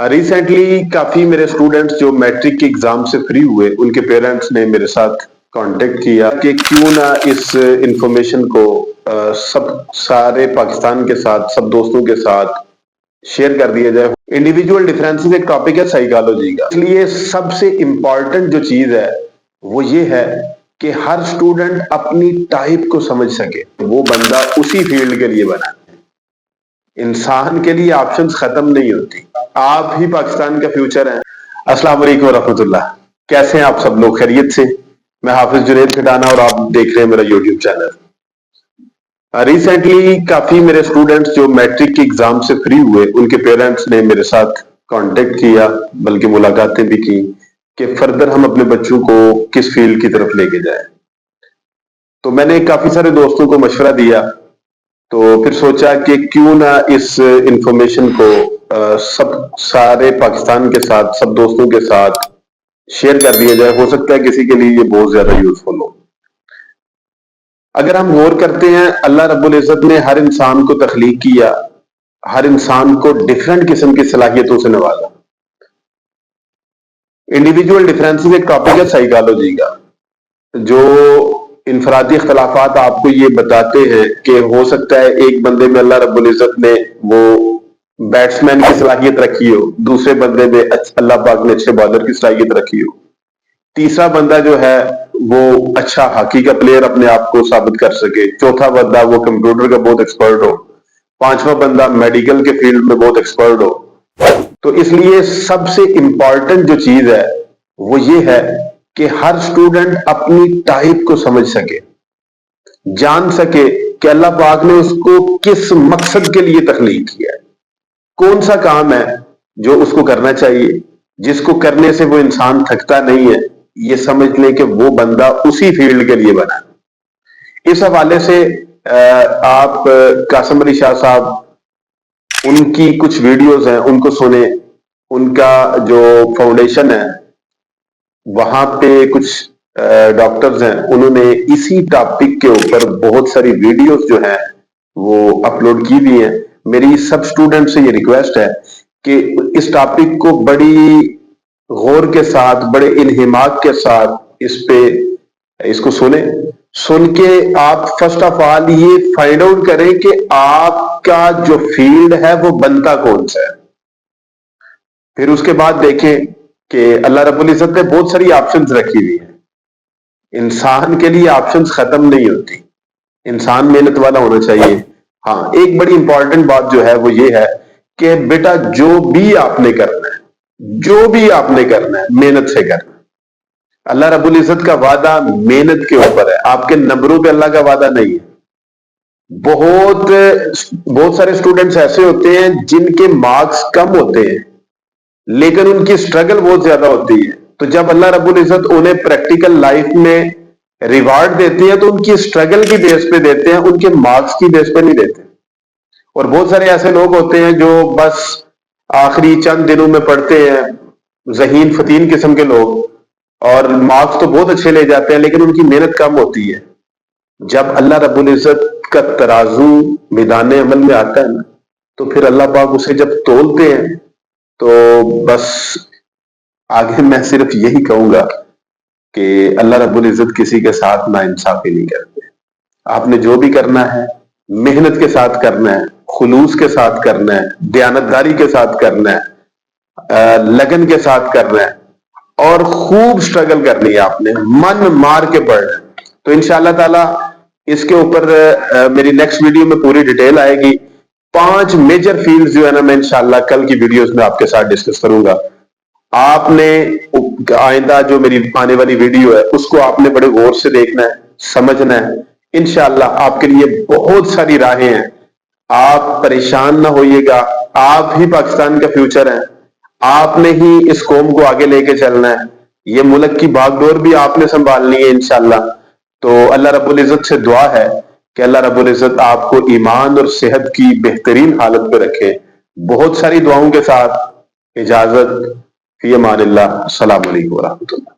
Recently काफी मेरे students जो मैट्रिक के एग्जाम से फ्री हुए, उनके पेरेंट्स ने मेरे साथ कांटेक्ट किया कि क्यों ना इस इंफॉर्मेशन को सब सारे पाकिस्तान के साथ, सब दोस्तों के साथ शेयर कर दिया जाए। इंडिविजुअल डिफरेंसेस एक टॉपिक है साइकोलॉजी का, इसलिए सबसे इंपॉर्टेंट जो चीज है वो ये है कि हर स्टूडेंट अपनी टाइप को समझ सके, वो बंदा उसी फील्ड के लिए बना। इंसान के लिए ऑप्शंस खत्म नहीं होती, आप ही पाकिस्तान का फ्यूचर हैं। अस्सलाम वालेकुम रहमतुल्लाह। कैसे हैं आप सब लोग? खैरियत से? मैं हाफिज जुनैद खटाना और आप देख रहे हैं मेरा यूट्यूब चैनल। रिसेंटली काफी मेरे स्टूडेंट्स जो मैट्रिक के एग्जाम से फ्री हुए, उनके पेरेंट्स ने मेरे साथ कांटेक्ट किया, बल्कि मुलाकातें भी की कि फर्दर हम अपने बच्चों को किस फील्ड की तरफ लेके जाएं। तो मैंने काफी सारे दोस्तों को मशवरा दिया, तो फिर सोचा कि क्यों ना इस इंफॉर्मेशन को सब सारे पाकिस्तान के साथ, सब दोस्तों के साथ शेयर कर दिया जाए। हो सकता है किसी के लिए ये बहुत ज्यादा यूजफुल हो। अगर हम गौर करते हैं, अल्लाह रब्बुल इज्जत ने हर इंसान को तख्लीक किया, हर इंसान को डिफरेंट किस्म की सलाहियतों से नवाजा। इंडिविजुअल डिफरेंसेस एक टॉपिक है साइकोलॉजी का, जो इनफरादी इख्तलाफात आपको ये बताते हैं कि हो सकता है एक बंदे में अल्लाह रब्बुल इज्जत ने वो बैट्समैन की सलाहियत रखी हो, दूसरे बंदे में अल्लाह पाक ने अच्छे बॉलर की सलाहियत रखी हो, तीसरा बंदा जो है वो अच्छा हॉकी का प्लेयर अपने आप को साबित कर सके, चौथा बंदा वो कंप्यूटर का बहुत एक्सपर्ट हो, पांचवा बंदा मेडिकल के फील्ड में बहुत एक्सपर्ट हो। तो इसलिए सबसे इंपॉर्टेंट जो चीज है वो ये है कि हर स्टूडेंट अपनी टाइप को समझ सके, जान सके कि अल्लाह पाक ने उसको किस मकसद के लिए तख्लीक किया है, कौन सा काम है जो उसको करना चाहिए, जिसको करने से वो इंसान थकता नहीं है। ये समझ ले कि वो बंदा उसी फील्ड के लिए बना। इस हवाले से आप कासिम अली शाह साहब, उनकी कुछ वीडियोस हैं, उनको सुने। उनका जो फाउंडेशन है वहां पे कुछ डॉक्टर्स हैं, उन्होंने इसी टॉपिक के ऊपर बहुत सारी वीडियोस जो है वो अपलोड की हुई हैं। मेरी सब स्टूडेंट से ये रिक्वेस्ट है कि इस टॉपिक को बड़ी गौर के साथ, बड़े इन्हिमाक के साथ इसको सुन के आप फर्स्ट ऑफ ऑल ये फाइंड आउट करें कि आपका जो फील्ड है वो बनता कौन सा है। फिर उसके बाद देखें कि अल्लाह रब्बुल इज्जत ने बहुत सारी ऑप्शंस रखी हुई है। इंसान के लिए ऑप्शंस खत्म नहीं होती, इंसान मेहनत वाला होना चाहिए। हाँ, एक बड़ी इंपॉर्टेंट बात जो है वो ये है कि बेटा जो भी आपने करना है, जो भी आपने करना है, मेहनत से करना है। अल्लाह रब्बुल इज्जत का वादा मेहनत के ऊपर है, आपके नंबरों पे अल्लाह का वादा नहीं है। बहुत सारे स्टूडेंट्स ऐसे होते हैं जिनके मार्क्स कम होते हैं लेकिन उनकी स्ट्रगल बहुत ज्यादा होती है। तो जब अल्लाह रब्बुल इज्जत उन्हें प्रैक्टिकल लाइफ में रिवार्ड देते हैं तो उनकी स्ट्रगल की बेस पे देते हैं, उनके मार्क्स की बेस पे नहीं देते। और बहुत सारे ऐसे लोग होते हैं जो बस आखिरी चंद दिनों में पढ़ते हैं, ज़हीन फतीन किस्म के लोग, और मार्क्स तो बहुत अच्छे ले जाते हैं लेकिन उनकी मेहनत कम होती है। जब अल्लाह रब्बुल इज्जत का तराजू मैदान अमल में आता है ना, तो फिर अल्लाह पाक उसे जब तोलते हैं तो बस आगे मैं सिर्फ यही कहूंगा कि अल्लाह रब्बुल इज्जत किसी के साथ नाइंसाफी नहीं करते। आपने जो भी करना है मेहनत के साथ करना है, खुलूस के साथ करना है, दयानतदारी के साथ करना है, लगन के साथ करना है और खूब स्ट्रगल करनी है। आपने मन मार के पढ़ना है। तो इंशाअल्लाह ताला इसके ऊपर मेरी नेक्स्ट वीडियो में पूरी डिटेल आएगी। 5 मेजर फील्ड्स जो है ना, मैं इंशाअल्लाह कल की वीडियोस में आपके साथ डिस्कस करूंगा। आपने आइंदा जो मेरी आने वाली वीडियो है उसको आपने बड़े गौर से देखना है, समझना है। इंशाअल्लाह आपके लिए बहुत सारी राहें हैं, आप परेशान ना होइएगा। आप ही पाकिस्तान का फ्यूचर है, आपने ही इस कौम को आगे लेके चलना है। ये मुल्क की भागदौड़ भी आपने संभालनी है इंशाअल्लाह। तो अल्लाह रब्बुल इज्जत से दुआ है कि अल्लाह रब्बुल इज्जत आपको ईमान और सेहत की बेहतरीन हालत पे रखे। बहुत सारी दुआओं के साथ इजाजत, फी अमानिल्लाह। अस्सलामु अलैकुम व रहमतुल्लाह।